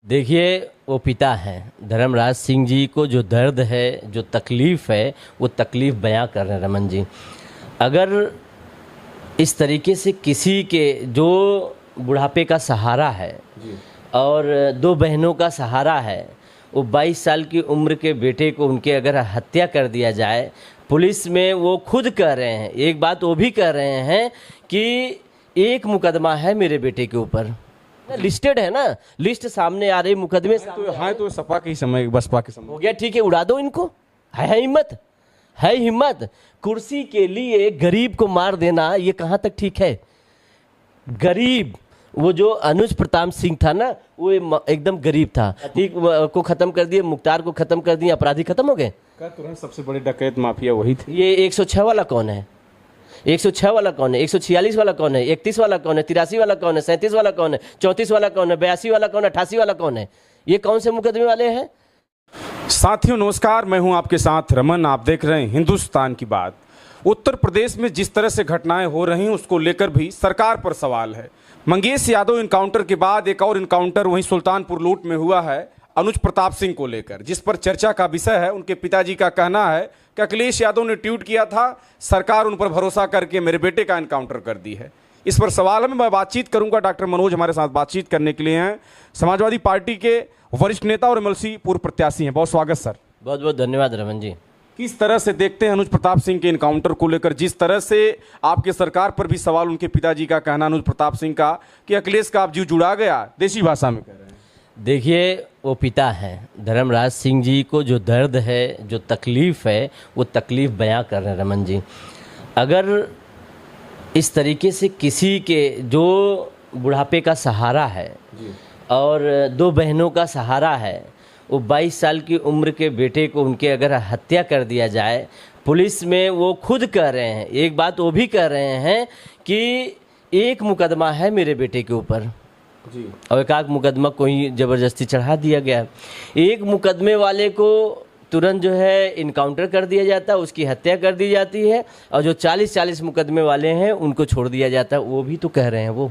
देखिए, वो पिता हैं धर्मराज सिंह जी को जो दर्द है, जो तकलीफ़ है, वो तकलीफ़ बयां कर रहे हैं रमन जी। अगर इस तरीके से किसी के जो बुढ़ापे का सहारा है और दो बहनों का सहारा है, वो 22 साल की उम्र के बेटे को उनके अगर हत्या कर दिया जाए, पुलिस में वो खुद कह रहे हैं, एक बात वो भी कह रहे हैं कि एक मुकदमा है मेरे बेटे के ऊपर, लिस्टेड है ना, लिस्ट सामने आ रही, मुकदमे तो सपा के ही समय, बसपा के समय हो गया। ठीक है, उड़ा दो इनको। है हिम्मत, है हिम्मत। कुर्सी के लिए गरीब को मार देना, ये कहाँ तक ठीक है? गरीब, वो जो अनुज प्रताप सिंह था ना, वो एकदम गरीब था। ठीक को खत्म कर दिए, मुख्तार को खत्म कर दिए, अपराधी खत्म हो गए। तुरंत सबसे बड़े डकैत माफिया वही थे। ये 106 वाला कौन है? 106 वाला कौन है? 146 वाला कौन है? 31 वाला कौन है? 83 वाला कौन है? 37 वाला कौन है? 34 वाला कौन है? 82 वाला कौन है? 88 वाला कौन है? ये कौन से मुकदमे वाले हैं? साथियों नमस्कार, मैं हूं आपके साथ रमन। आप देख रहे हैं हिंदुस्तान की बात। उत्तर प्रदेश में जिस तरह से घटनाएं हो रही हैं, उसको लेकर भी सरकार पर सवाल है। मंगेश यादव इनकाउंटर के बाद एक और इनकाउंटर वहीं सुल्तानपुर लूट में हुआ है अनुज प्रताप सिंह को लेकर, जिस पर चर्चा का विषय है। उनके पिताजी का कहना है कि अखिलेश यादव ने ट्वीट किया था, सरकार उन पर भरोसा करके मेरे बेटे का इनकाउंटर कर दी है। इस पर सवाल है, मैं बातचीत करूंगा। डॉक्टर मनोज हमारे साथ बातचीत करने के लिए हैं, समाजवादी पार्टी के वरिष्ठ नेता और एमएलसी पूर्व प्रत्याशी हैं। बहुत स्वागत सर। बहुत बहुत धन्यवाद रमन जी। किस तरह से देखते हैं अनुज प्रताप सिंह के इनकाउंटर को लेकर, जिस तरह से आपके सरकार पर भी सवाल, उनके पिताजी का कहना अनुज प्रताप सिंह का कि अखिलेश का आप जीव जुड़ा गया, देसी भाषा में कह रहे हैं। देखिए, वो पिता हैं धर्मराज सिंह जी को जो दर्द है, जो तकलीफ़ है, वो तकलीफ़ बयां कर रहे हैं रमन जी। अगर इस तरीके से किसी के जो बुढ़ापे का सहारा है और दो बहनों का सहारा है, वो 22 साल की उम्र के बेटे को उनके अगर हत्या कर दिया जाए, पुलिस में वो खुद कह रहे हैं, एक बात वो भी कह रहे हैं कि एक मुकदमा है मेरे बेटे के ऊपर जी, और एक आध मुकदमा कोई ज़बरदस्ती चढ़ा दिया गया। एक मुकदमे वाले को तुरंत जो है इनकाउंटर कर दिया जाता है, उसकी हत्या कर दी जाती है, और जो 40-40 मुकदमे वाले हैं उनको छोड़ दिया जाता है। वो भी तो कह रहे हैं, वो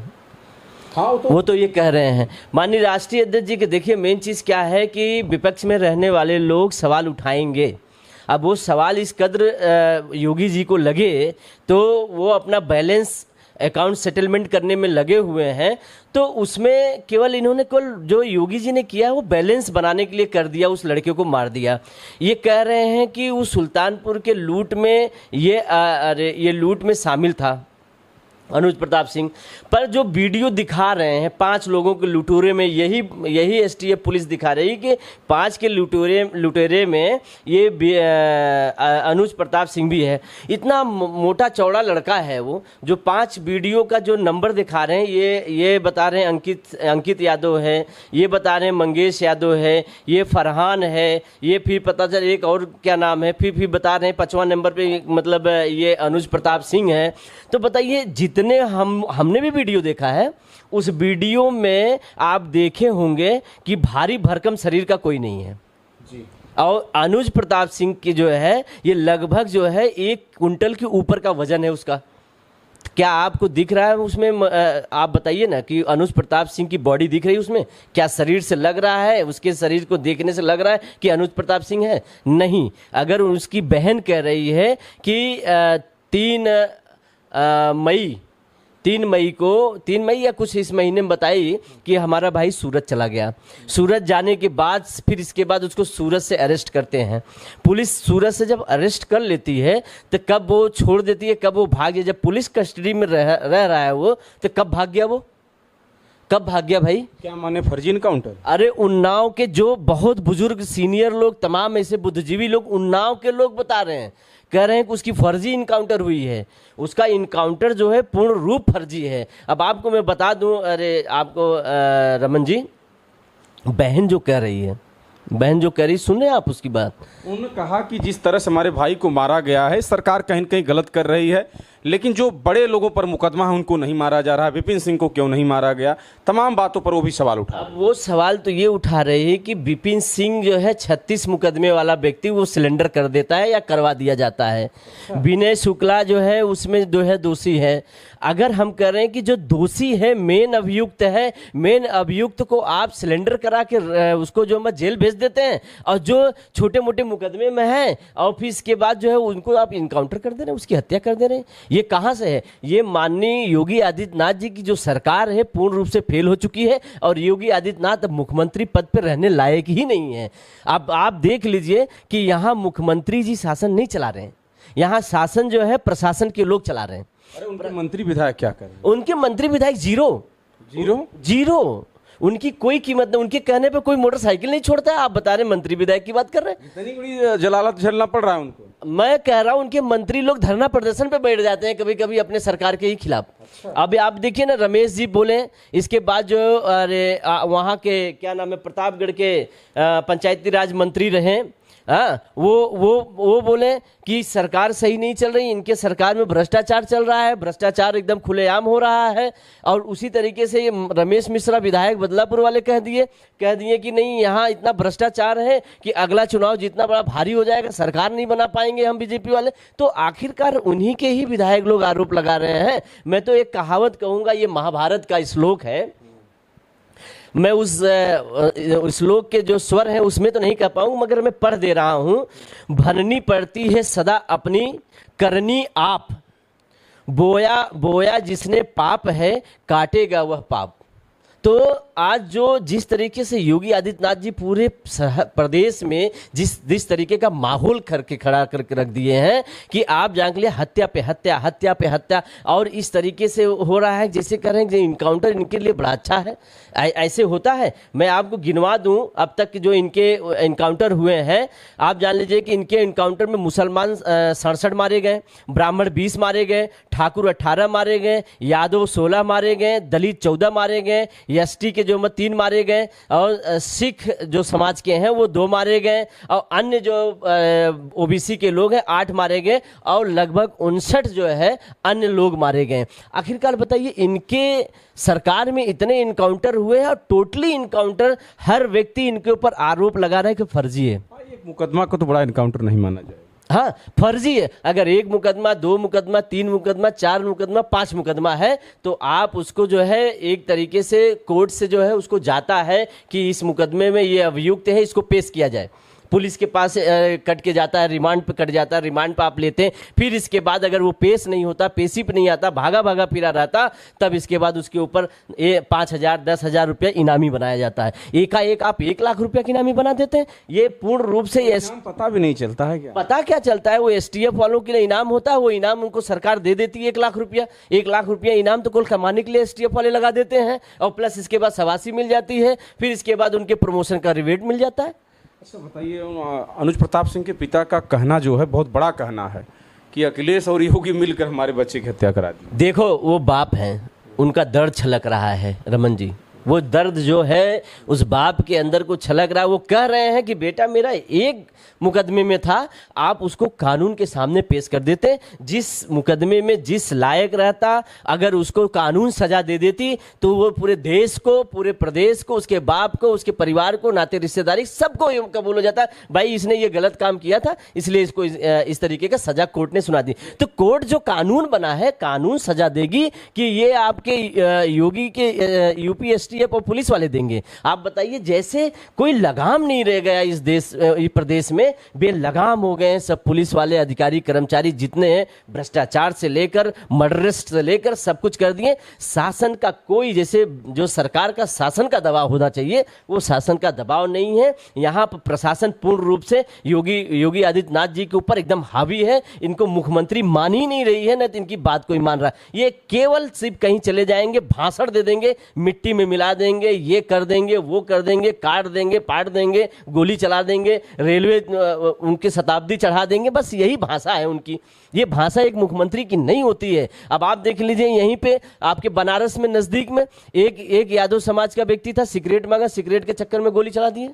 तो ये कह रहे हैं। माननीय राष्ट्रीय अध्यक्ष जी के देखिए, मेन चीज़ क्या है कि विपक्ष में रहने वाले लोग सवाल उठाएंगे। अब वो सवाल इस कद्र योगी जी को लगे तो वो अपना बैलेंस अकाउंट सेटलमेंट करने में लगे हुए हैं, तो उसमें केवल इन्होंने केवल जो योगी जी ने किया वो बैलेंस बनाने के लिए कर दिया, उस लड़के को मार दिया। ये कह रहे हैं कि उस सुल्तानपुर के लूट में ये लूट में शामिल था अनुज प्रताप सिंह। पर जो वीडियो दिखा रहे हैं 5 लोगों के लुटेरे में, यही एसटीएफ पुलिस दिखा रही है कि 5 के लुटेरे में ये अनुज प्रताप सिंह भी है। इतना मोटा चौड़ा लड़का है वो, जो 5 वीडियो का जो नंबर दिखा रहे हैं, ये बता रहे हैं अंकित यादव है, ये बता रहे हैं मंगेश यादव है, ये फरहान है, ये फिर पता चल एक और क्या नाम है, फिर बता रहे हैं 5वां नंबर पे मतलब ये अनुज प्रताप सिंह है। तो बताइए, जितने हमने भी वीडियो देखा है, उस वीडियो में आप देखे होंगे कि भारी भरकम शरीर का कोई नहीं है जी। और अनुज प्रताप सिंह की जो है, ये लगभग जो है 1 कुंटल के ऊपर का वजन है उसका। क्या आपको दिख रहा है उसमें? आप बताइए ना कि अनुज प्रताप सिंह की बॉडी दिख रही है उसमें? क्या शरीर से लग रहा है, उसके शरीर को देखने से लग रहा है कि अनुज प्रताप सिंह है? नहीं। अगर उसकी बहन कह रही है कि 3 मई या कुछ इस महीने में बताई कि हमारा भाई सूरत चला गया, सूरत जाने के बाद फिर इसके बाद उसको सूरत से अरेस्ट करते हैं। पुलिस सूरत से जब अरेस्ट कर लेती है तो कब वो छोड़ देती है, कब वो भाग गया? जब पुलिस कस्टडी में रह रहा है वो, तो कब भाग गया वो? कब भाग गया भाई? क्या माने फर्जी इनकाउंटर? अरे उन्नाव के जो बहुत बुजुर्ग सीनियर लोग, तमाम ऐसे बुद्धिजीवी लोग, उन्नाव के लोग बता रहे हैं, कह रहे हैं कि उसकी फर्जी इनकाउंटर हुई है। उसका इनकाउंटर जो है पूर्ण रूप फर्जी है। अब आपको मैं बता दूं, अरे आपको रमन जी, बहन जो कह रही, सुने आप उसकी बात? उन्होंने कहा कि जिस तरह से हमारे भाई को मारा गया है, सरकार कहीं न कहीं गलत कर रही है, लेकिन जो बड़े लोगों पर मुकदमा है उनको नहीं मारा जा रहा है, विपिन सिंह को क्यों नहीं मारा गया, तमाम बातों पर वो भी सवाल उठा। अब वो सवाल तो ये उठा रहे हैं कि विपिन सिंह जो है 36 मुकदमे वाला व्यक्ति वो सिलेंडर कर देता है या करवा दिया जाता है। विनय शुक्ला जो है उसमें जो है दोषी है। अगर हम कह रहे हैं कि जो दोषी है मेन अभियुक्त है, मेन अभियुक्त को आप सिलेंडर करा के उसको जो मत जेल भेज देते हैं, और जो छोटे मोटे मुकदमे में है और फिर इसके बाद जो है उनको आप इनकाउंटर कर दे रहे हैं, उसकी हत्या कर दे रहे हैं। ये कहाँ से है? ये माननीय योगी आदित्यनाथ जी की जो सरकार है पूर्ण रूप से फेल हो चुकी है, और योगी आदित्यनाथ अब मुख्यमंत्री पद पर रहने लायक ही नहीं है। अब आप देख लीजिए कि यहाँ मुख्यमंत्री जी शासन नहीं चला रहे हैं, यहाँ शासन जो है प्रशासन के लोग चला रहे हैं। अरे उनके मंत्री विधायक क्या कर रहे हैं? उनके मंत्री विधायक जीरो जीरो जीरो, उनकी कोई कीमत नहीं। उनके कहने पे कोई मोटरसाइकिल नहीं छोड़ता है। आप बता रहे मंत्री विधायक की बात कर रहे हैं। इतनी बड़ी जलालत झेलना पड़ रहा है उनको। मैं कह रहा हूं उनके मंत्री लोग धरना प्रदर्शन पे बैठ जाते हैं कभी कभी अपने सरकार के ही खिलाफ। अब आप देखिए ना, रमेश जी बोले, इसके बाद जो वहाँ के क्या नाम है प्रतापगढ़ के पंचायती राज मंत्री रहे, हाँ, वो बोले कि सरकार सही नहीं चल रही, इनके सरकार में भ्रष्टाचार चल रहा है, भ्रष्टाचार एकदम खुलेआम हो रहा है। और उसी तरीके से ये रमेश मिश्रा विधायक बदलापुर वाले कह दिए कि नहीं, यहाँ इतना भ्रष्टाचार है कि अगला चुनाव जितना बड़ा भारी हो जाएगा, सरकार नहीं बना पाएंगे हम बीजेपी वाले। तो आखिरकार उन्हीं के ही विधायक लोग आरोप लगा रहे हैं। मैं तो एक कहावत कहूँगा, ये महाभारत का श्लोक है, मैं उस श्लोक के जो स्वर हैं उसमें तो नहीं कह पाऊंगा, मगर मैं पढ़ दे रहा हूं। भरनी पड़ती है सदा अपनी करनी आप, बोया बोया जिसने पाप है काटेगा वह पाप। तो आज जो जिस तरीके से योगी आदित्यनाथ जी पूरे प्रदेश में जिस तरीके का माहौल करके खड़ा करके रख दिए हैं कि आप जान के लिए हत्या पे हत्या, हत्या पे हत्या, और इस तरीके से हो रहा है जैसे कह रहे हैं कि इनकाउंटर इनके लिए बड़ा अच्छा है। ऐसे होता है। मैं आपको गिनवा दूं अब तक जो इनके इनकाउंटर हुए हैं। आप जान लीजिए कि इनके इनकाउंटर में मुसलमान 67 मारे गए, ब्राह्मण 20 मारे गए, ठाकुर 18 मारे गए, यादव 16 मारे गए, दलित 14 मारे गए, एसटी के जो 3 मारे गए, और सिख जो समाज के हैं वो 2 मारे गए, और अन्य जो ओबीसी के लोग हैं 8 मारे गए, और लगभग 59 जो है अन्य लोग मारे गए। आखिरकार बताइए, इनके सरकार में इतने इनकाउंटर हुए हैं और टोटली इनकाउंटर हर व्यक्ति इनके ऊपर आरोप लगा रहा है कि फर्जी है। एक मुकदमा को तो बड़ा इनकाउंटर नहीं माना जाए। हाँ, फर्जी है। अगर 1 मुकदमा, 2 मुकदमा, 3 मुकदमा, 4 मुकदमा, 5 मुकदमा है तो आप उसको जो है एक तरीके से कोर्ट से जो है उसको जाता है कि इस मुकदमे में ये अभियुक्त है, इसको पेश किया जाए। पुलिस के पास कट के जाता है, रिमांड पे कट जाता है, रिमांड पे आप लेते हैं। फिर इसके बाद अगर वो पेश नहीं होता, पेशी पे नहीं आता, भागा भागा फिरा रहता, तब इसके बाद उसके ऊपर 5,000 10,000 रुपया इनामी बनाया जाता है। एकाएक आप 1 लाख रुपया की इनामी बना देते हैं। ये पूर्ण रूप से पता भी नहीं चलता है। क्या पता क्या चलता है? वो एसटीएफ वालों के लिए इनाम होता है, वो इनाम उनको सरकार दे देती है 1 लाख रुपया। 1 लाख रुपया इनाम तो कुल कमाने के लिए एसटीएफ वाले लगा देते हैं, और प्लस इसके बाद शाबाशी मिल जाती है, फिर इसके बाद उनके प्रमोशन का रिवेट मिल जाता है। अच्छा बताइए, अनुज प्रताप सिंह के पिता का कहना जो है बहुत बड़ा कहना है कि अखिलेश और योगी मिलकर हमारे बच्चे की हत्या करा दी। देखो, वो बाप हैं, उनका दर्द छलक रहा है रमन जी। वो दर्द जो है उस बाप के अंदर को छलक रहा है। वो कह रहे हैं कि बेटा मेरा 1 मुकदमे में था, आप उसको कानून के सामने पेश कर देते, जिस मुकदमे में जिस लायक रहता, अगर उसको कानून सजा दे देती तो वो पूरे देश को, पूरे प्रदेश को, उसके बाप को, उसके परिवार को, नाते रिश्तेदारी सबको कबूल हो जाता, भाई इसने ये गलत काम किया था, इसलिए इसको इस तरीके का सजा कोर्ट ने सुना दी। तो कोर्ट जो कानून बना है, कानून सजा देगी कि ये आपके योगी के यूपीएसटीएफ और पुलिस वाले देंगे। आप बताइए, जैसे कोई लगाम नहीं रह गया इस प्रदेश में, बेलगाम हो गए सब पुलिस वाले, अधिकारी, कर्मचारी जितने हैं, भ्रष्टाचार से लेकर मर्डरिस्ट से लेकर सब कुछ कर दिए। शासन का कोई, जैसे जो सरकार का शासन का दबाव होना चाहिए, वो शासन का दबाव नहीं है। यहाँ पर प्रशासन पूर्ण रूप से योगी आदित्यनाथ जी के ऊपर एकदम हावी है। इनको मुख्यमंत्री मान ही नहीं रही है, न तो इनकी बात कोई मान रहा है। ये केवल सिर्फ कहीं चले जाएंगे, भाषण दे देंगे, मिट्टी में मिला देंगे, ये कर देंगे, वो कर देंगे, काट देंगे, पाट देंगे, गोली चला देंगे, रेलवे उनके शताब्दी चढ़ा देंगे। बस यही भाषा है उनकी। ये भाषा एक मुख्यमंत्री की नहीं होती है। अब आप देख लीजिए, यहीं पे आपके बनारस में नजदीक में एक यादव समाज का व्यक्ति था, सिगरेट मांगा, सिगरेट के चक्कर में गोली चला दिए।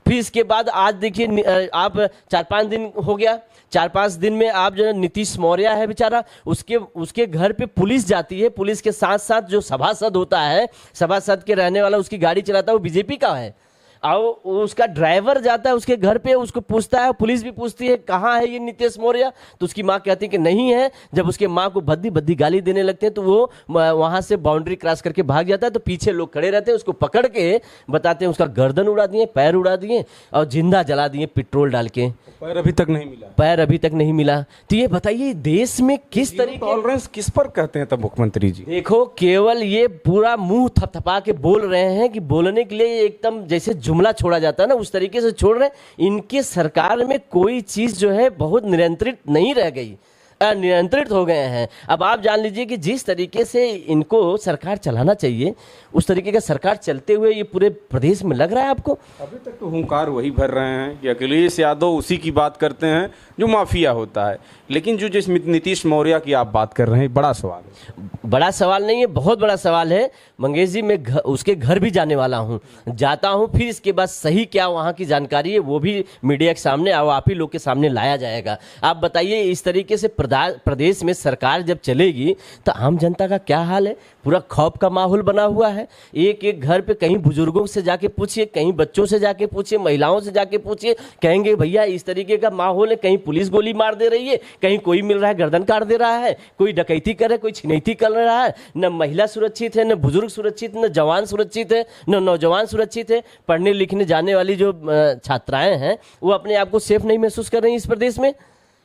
फिर इसके बाद आज देखिए आप 4-5 दिन हो गया, 4-5 दिन में आप जो है नीतीश मौर्य है बेचारा, उसके घर पे पुलिस जाती है, पुलिस के साथ साथ जो सभासद होता है, सभासद के रहने वाला उसकी गाड़ी चलाता है वो बीजेपी का है, और उसका ड्राइवर जाता है उसके घर पे, उसको पूछता है, पुलिस भी पूछती है कहाँ है ये नीतीश मौर्य, तो उसकी माँ कहती है कि नहीं है। जब उसके माँ को भद्दी भद्दी गाली देने लगते हैं तो वो वहां से बाउंड्री क्रॉस करके भाग जाता है, तो पीछे लोग खड़े रहते हैं, उसको पकड़ के बताते हैं उसका गर्दन उड़ा दिए, पैर उड़ा दिए और जिंदा जला दिए पेट्रोल डाल के। पैर अभी तक नहीं मिला, पैर अभी तक नहीं मिला। तो ये बताइए देश में किस तरीके टॉलरेंस किस पर कहते हैं तब मुख्यमंत्री जी? देखो केवल ये पूरा मुंह थपथपा के बोल रहे हैं कि बोलने के लिए एकदम जैसे जुमला छोड़ा जाता है ना उस तरीके से छोड़ रहे हैं। इनके सरकार में कोई चीज जो है बहुत नियंत्रित नहीं रह गई, अनियंत्रित हो गए हैं। अब आप जान लीजिए कि जिस तरीके से इनको सरकार चलाना चाहिए उस तरीके का सरकार चलते हुए ये पूरे प्रदेश में लग रहा है आपको? अभी तक तो हुंकार वही भर रहे हैं कि अखिलेश यादव उसी की बात करते हैं जो माफिया होता है, लेकिन जो जिस नीतीश मौर्य की आप बात कर रहे हैं बड़ा सवाल है। बड़ा सवाल नहीं है, बहुत बड़ा सवाल है मंगेश जी। मैं उसके घर भी जाने वाला हूँ, जाता हूँ, फिर इसके बाद सही क्या वहाँ की जानकारी है वो भी मीडिया के सामने और आप ही लोग के सामने लाया जाएगा। आप बताइए इस तरीके से प्रदेश में सरकार जब चलेगी तो आम जनता का क्या हाल है? पूरा खौफ का माहौल बना हुआ है। एक एक घर पे कहीं बुजुर्गों से जाके पूछिए, कहीं बच्चों से जाके पूछिए, महिलाओं से जाके पूछिए, कहेंगे भैया इस तरीके का माहौल है, कहीं पुलिस गोली मार दे रही है, कहीं कोई मिल रहा है गर्दन काट दे रहा है, कोई डकैती कर रहा है, कोई छिनैती कर रहा है। न महिला सुरक्षित है, न बुजुर्ग सुरक्षित, न जवान सुरक्षित है, न नौजवान सुरक्षित है। पढ़ने लिखने जाने वाली जो छात्राएं हैं वो अपने आप को सेफ नहीं महसूस कर रही इस प्रदेश में।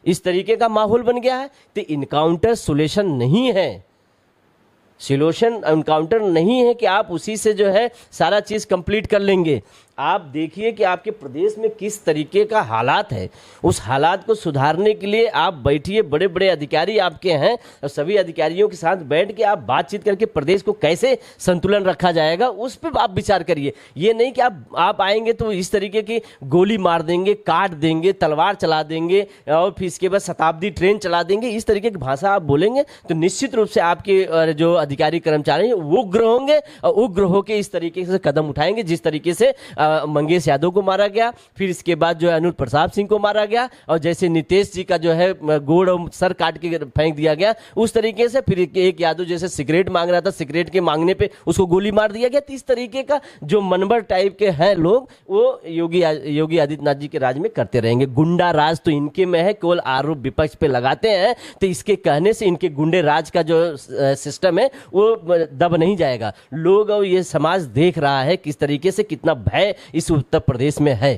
इस तरीके का माहौल बन गया है। तो इनकाउंटर सोल्यूशन नहीं है, सोल्यूशन एनकाउंटर नहीं है कि आप उसी से जो है सारा चीज़ कंप्लीट कर लेंगे। आप देखिए कि आपके प्रदेश में किस तरीके का हालात है, उस हालात को सुधारने के लिए आप बैठिए, बड़े बड़े अधिकारी आपके हैं और सभी अधिकारियों के साथ बैठ के आप बातचीत करके प्रदेश को कैसे संतुलन रखा जाएगा उस पर आप विचार करिए। ये नहीं कि आप आएंगे तो इस तरीके की गोली मार देंगे, काट देंगे, तलवार चला देंगे और फिर इसके बाद शताब्दी ट्रेन चला देंगे, इस तरीके की भाषा आप बोलेंगे तो निश्चित रूप से आपके जो अधिकारी कर्मचारी हैं वो उग्र होंगे और उग्र होकर इस तरीके से कदम उठाएंगे जिस तरीके से मंगेश यादव को मारा गया, फिर इसके बाद जो है अनुप प्रताप सिंह को मारा गया, और जैसे नीतीश जी का जो है गोड़ और सर काट के फेंक दिया गया उस तरीके से। फिर एक यादव जैसे सिगरेट मांग रहा था, सिगरेट के मांगने पे उसको गोली मार दिया गया। तो इस तरीके का जो मनबर टाइप के हैं लोग वो योगी आदित्यनाथ जी के राज में करते रहेंगे। गुंडा राज तो इनके में है, केवल आरोप विपक्ष पे लगाते हैं, तो इसके कहने से इनके गुंडे राज का जो सिस्टम है वो दब नहीं जाएगा। लोग और ये समाज देख रहा है किस तरीके से कितना भय इस उत्तर प्रदेश में है।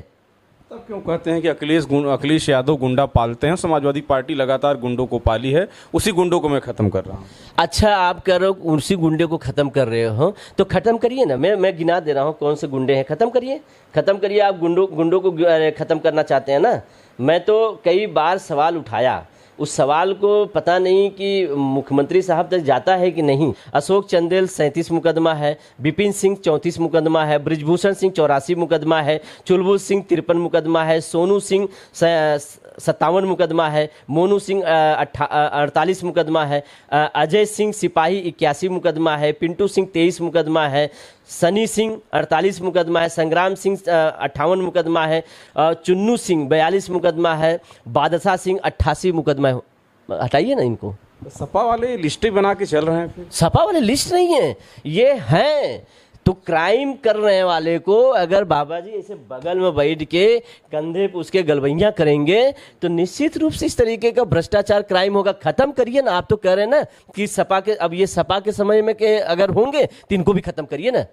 तब क्यों कहते हैं कि अखिलेश यादव गुंडा पालते हैं? समाजवादी पार्टी लगातार गुंडों को पाली है, उसी गुंडों को मैं खत्म कर रहा हूँ। अच्छा, आप कह रहे हो उसी गुंडे को खत्म कर रहे हो तो खत्म करिए ना। मैं गिना दे रहा हूँ कौन से गुंडे हैं, खत्म करिए। आप गुंडों को खत्म करना चाहते हैं ना। मैं तो कई बार सवाल उठाया, उस सवाल को पता नहीं कि मुख्यमंत्री साहब तक जाता है कि नहीं। अशोक चंदेल 37 मुकदमा है, विपिन सिंह 34 मुकदमा है, ब्रिजभूषण सिंह 84 मुकदमा है, चुलबुल सिंह 53 मुकदमा है, सोनू सिंह 57 मुकदमा है, मोनू सिंह 48 मुकदमा है, अजय सिंह सिपाही 81 मुकदमा है, पिंटू सिंह 23 मुकदमा है, सनी सिंह 48 मुकदमा है, संग्राम सिंह 58 मुकदमा है, चुन्नू सिंह 42 मुकदमा है, बादशाह सिंह 88 मुकदमा है। हटाइए ना इनको। सपा वाले लिस्टें बना के चल रहे हैं। फिर सपा वाले लिस्ट नहीं है, ये हैं तो क्राइम कर रहे वाले को अगर बाबा जी ऐसे बगल में बैठ के कंधे पे उसके गलवैया करेंगे तो निश्चित रूप से इस तरीके का भ्रष्टाचार क्राइम होगा। खत्म करिए ना। आप तो कह रहे हैं ना कि सपा के, अब ये सपा के समय में के अगर होंगे तो इनको भी खत्म करिए ना।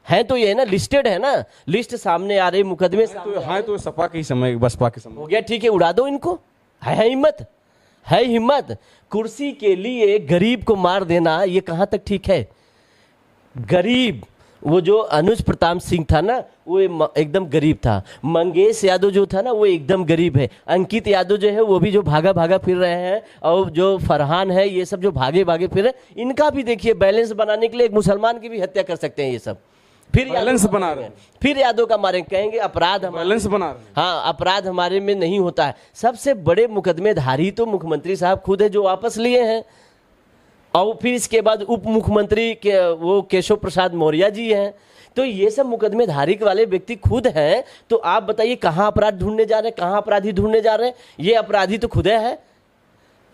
है तो ये है ना, लिस्टेड है ना, लिस्ट सामने आ रही, मुकदमे तो सपा के समय, बसपा के समय हो गया। ठीक है, उड़ा दो इनको। है हिम्मत। कुर्सी के लिए गरीब को मार देना ये कहां तक ठीक है? गरीब, वो जो अनुज प्रताप सिंह था ना वो एकदम गरीब था। मंगेश यादव जो था ना वो एकदम गरीब है। अंकित यादव जो है वो भी जो भागा फिर रहे हैं, और जो फरहान है, ये सब जो भागे फिर रहे, इनका भी देखिए बैलेंस बनाने के लिए एक मुसलमान की भी हत्या कर सकते हैं ये सब। फिर बैलेंस बना रहे हैं, फिर यादव का मारेंगे, कहेंगे अपराध बैलेंस बना रहे हैं। हाँ, अपराध हमारे में नहीं होता है। सबसे बड़े मुकदमेधारी तो मुख्यमंत्री साहब खुद है जो वापस लिए हैं, और फिर इसके बाद उप मुख्यमंत्री के वो केशव प्रसाद मौर्य जी हैं। तो ये सब मुकदमेधारी वाले व्यक्ति खुद हैं, तो आप बताइए कहाँ अपराध ढूंढने जा रहे हैं, कहाँ अपराधी ढूंढने जा रहे हैं? ये अपराधी तो खुद है।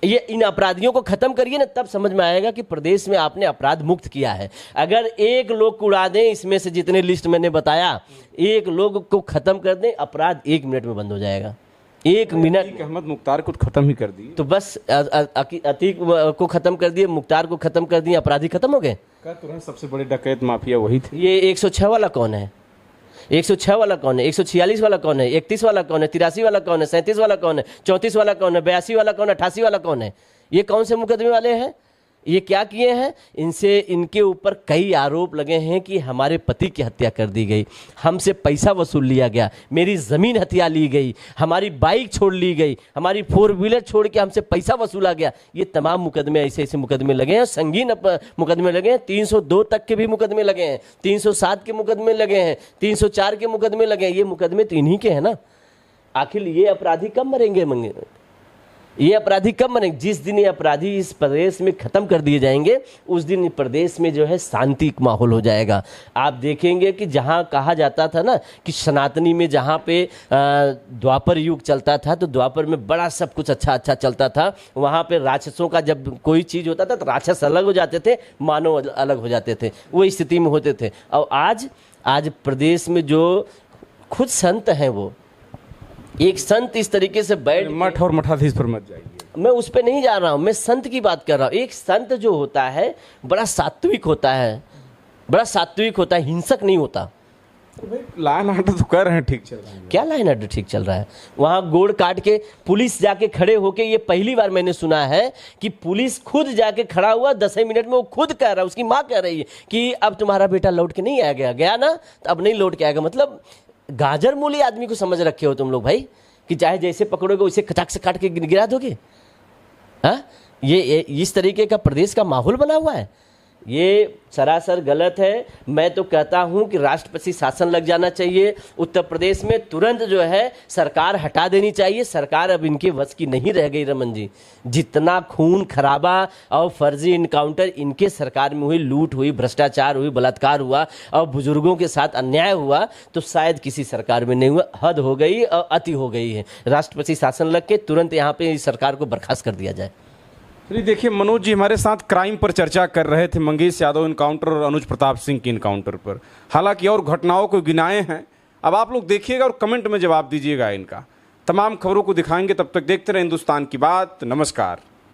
ये इन अपराधियों को खत्म करिए ना, तब समझ में आएगा कि प्रदेश में आपने अपराध मुक्त किया है। अगर एक लोग को उड़ा दें, इसमें से जितने लिस्ट मैंने बताया, एक लोग को खत्म कर दें, अपराध 1 मिनट में बंद हो जाएगा। 1 मिनट। अहमद मुख्तार को खत्म ही कर दी तो बस अतीक को खत्म कर दिए, मुख्तार को खत्म कर दिए, अपराधी खत्म हो गए। तुरंत सबसे बड़े डकैत माफिया वही थे। ये 106 वाला कौन है? 106 वाला कौन है? 146 वाला कौन है? 31 वाला कौन है? 83 वाला कौन है? 37 वाला कौन है? 34 वाला कौन है? 82 वाला कौन है? 88 वाला कौन है? ये कौन से मुकदमे वाले हैं? ये क्या किए हैं? इनके ऊपर कई आरोप लगे हैं कि हमारे पति की हत्या कर दी गई, हमसे पैसा वसूल लिया गया, मेरी ज़मीन हथिया ली गई, हमारी बाइक छोड़ ली गई, हमारी 4 व्हीलर छोड़ के हमसे पैसा वसूला गया। ये तमाम मुकदमे ऐसे मुकदमे लगे हैं, संगीन मुकदमे लगे हैं। 302 तक के भी मुकदमे लगे हैं, 307 के मुकदमे लगे हैं, 304 के मुकदमे लगे हैं। ये मुकदमे तो इन्हीं के हैं ना। आखिर ये अपराधी कब मरेंगे? ये अपराधी कब मरेंगे? जिस दिन ये अपराधी इस प्रदेश में खत्म कर दिए जाएंगे, उस दिन प्रदेश में जो है शांति का माहौल हो जाएगा। आप देखेंगे कि जहाँ कहा जाता था ना कि सनातनी में जहाँ पे द्वापर युग चलता था, तो द्वापर में बड़ा सब कुछ अच्छा अच्छा चलता था। वहाँ पे राक्षसों का जब कोई चीज़ होता था तो राक्षस अलग हो जाते थे, मानव अलग हो जाते थे, वो स्थिति में होते थे। और आज प्रदेश में जो खुद संत हैं, वो एक संत इस तरीके से बैठ, मठ और मठाधीश पर मत जाइए, मैं उस पे नहीं जा रहा हूं, मैं संत की बात कर रहा हूं। एक संत जो होता है बड़ा सात्विक होता है, बड़ा सात्विक होता है, हिंसक नहीं होता। लाइन आर्डर तो कर रहे हैं, ठीक चल रहा है। क्या लाइन आर्डर ठीक चल रहा है? वहां गोड़ काट के पुलिस जाके खड़े होके, ये पहली बार मैंने सुना है कि पुलिस खुद जाके खड़ा हुआ 10 मिनट में, वो खुद कह रहा है, उसकी माँ कह रही है कि अब तुम्हारा बेटा लौट के नहीं आ गया ना, तो अब नहीं लौट के आएगा। मतलब गाजर मूली आदमी को समझ रखे हो तुम लोग भाई, कि चाहे जैसे पकड़ोगे वैसे खचाक से काट के गिरा दोगे। हाँ, ये इस तरीके का प्रदेश का माहौल बना हुआ है, ये सरासर गलत है। मैं तो कहता हूं कि राष्ट्रपति शासन लग जाना चाहिए उत्तर प्रदेश में, तुरंत जो है सरकार हटा देनी चाहिए। सरकार अब इनके वश की नहीं रह गई रमन जी। जितना खून खराबा और फर्जी इनकाउंटर इनके सरकार में हुई, लूट हुई, भ्रष्टाचार हुई, बलात्कार हुआ और बुजुर्गों के साथ अन्याय हुआ, तो शायद किसी सरकार में नहीं हुआ। हद हो गई और अति हो गई है। राष्ट्रपति शासन लग के तुरंत यहाँ पे इस सरकार को बर्खास्त कर दिया जाए। चलिए देखिए, मनोज जी हमारे साथ क्राइम पर चर्चा कर रहे थे, मंगेश यादव इनकाउंटर और अनुज प्रताप सिंह के इनकाउंटर पर। हालांकि और घटनाओं को गिनाए हैं, अब आप लोग देखिएगा और कमेंट में जवाब दीजिएगा इनका। तमाम खबरों को दिखाएंगे, तब तक देखते रहे हिंदुस्तान की बात। नमस्कार।